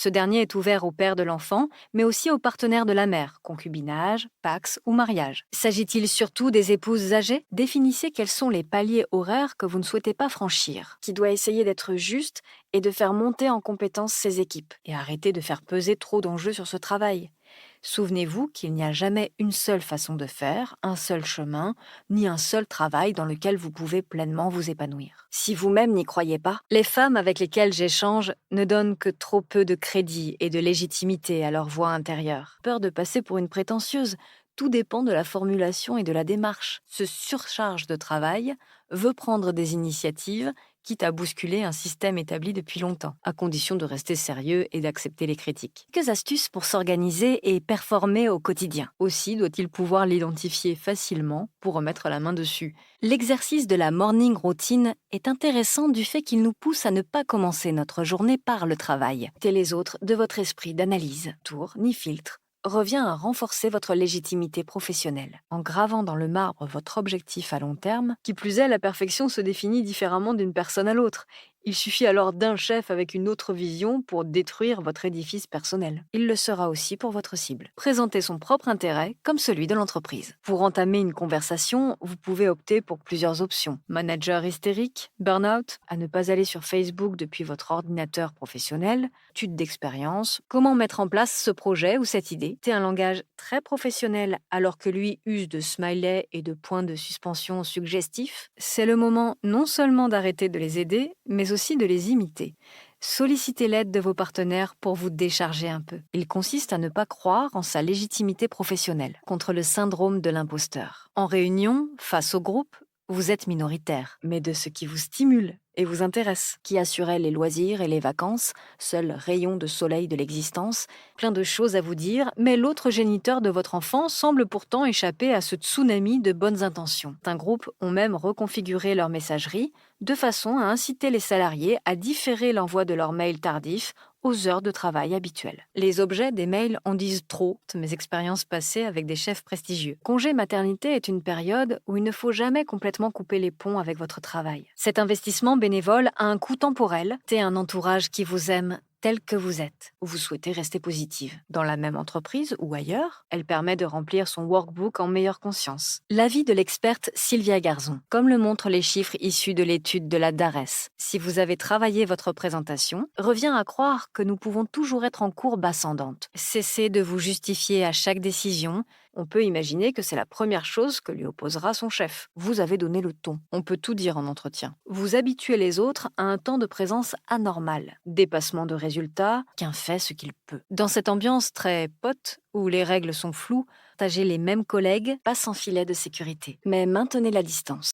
Ce dernier est ouvert au père de l'enfant, mais aussi aux partenaires de la mère, concubinage, pax ou mariage. S'agit-il surtout des épouses âgées? Définissez quels sont les paliers horaires que vous ne souhaitez pas franchir, qui doit essayer d'être juste et de faire monter en compétence ses équipes. Et arrêtez de faire peser trop d'enjeux sur ce travail. Souvenez-vous qu'il n'y a jamais une seule façon de faire, un seul chemin, ni un seul travail dans lequel vous pouvez pleinement vous épanouir. Si vous-même n'y croyez pas, les femmes avec lesquelles j'échange ne donnent que trop peu de crédit et de légitimité à leur voix intérieure. Peur de passer pour une prétentieuse, tout dépend de la formulation et de la démarche. Se surcharge de travail, veut prendre des initiatives, quitte à bousculer un système établi depuis longtemps, à condition de rester sérieux et d'accepter les critiques. Quelques astuces pour s'organiser et performer au quotidien. Aussi doit-il pouvoir l'identifier facilement pour remettre la main dessus. L'exercice de la morning routine est intéressant du fait qu'il nous pousse à ne pas commencer notre journée par le travail. Mettez les autres de votre esprit d'analyse, tour ni filtre, revient à renforcer votre légitimité professionnelle. En gravant dans le marbre votre objectif à long terme, qui plus est, la perfection se définit différemment d'une personne à l'autre. Il suffit alors d'un chef avec une autre vision pour détruire votre édifice personnel. Il le sera aussi pour votre cible. Présentez son propre intérêt comme celui de l'entreprise. Pour entamer une conversation, vous pouvez opter pour plusieurs options. Manager hystérique, burn-out, à ne pas aller sur Facebook depuis votre ordinateur professionnel, étude d'expérience, comment mettre en place ce projet ou cette idée. C'est un langage très professionnel alors que lui use de smileys et de points de suspension suggestifs. C'est le moment non seulement d'arrêter de les aider, mais aussi de les imiter. Sollicitez l'aide de vos partenaires pour vous décharger un peu. Il consiste à ne pas croire en sa légitimité professionnelle, contre le syndrome de l'imposteur. En réunion, face au groupe, vous êtes minoritaire, mais de ce qui vous stimule et vous intéresse, qui assurait les loisirs et les vacances, seul rayon de soleil de l'existence, plein de choses à vous dire, mais l'autre géniteur de votre enfant semble pourtant échapper à ce tsunami de bonnes intentions. Certains groupes ont même reconfiguré leur messagerie de façon à inciter les salariés à différer l'envoi de leurs mails tardifs aux heures de travail habituelles. Les objets des mails en disent trop de mes expériences passées avec des chefs prestigieux. Congé maternité est une période où il ne faut jamais complètement couper les ponts avec votre travail. Cet investissement bénévole a un coût temporel, c'est un entourage qui vous aime tel que vous êtes, ou vous souhaitez rester positive. Dans la même entreprise ou ailleurs, elle permet de remplir son workbook en meilleure conscience. L'avis de l'experte Sylvia Garzon, comme le montrent les chiffres issus de l'étude de la DARES. Si vous avez travaillé votre présentation, revient à croire que nous pouvons toujours être en courbe ascendante. Cessez de vous justifier à chaque décision. On peut imaginer que c'est la première chose que lui opposera son chef. Vous avez donné le ton. On peut tout dire en entretien. Vous habituez les autres à un temps de présence anormal. Dépassement de résultats, qu'un fait ce qu'il peut. Dans cette ambiance très pote, où les règles sont floues, partagez les mêmes collègues, pas sans filet de sécurité. Mais maintenez la distance.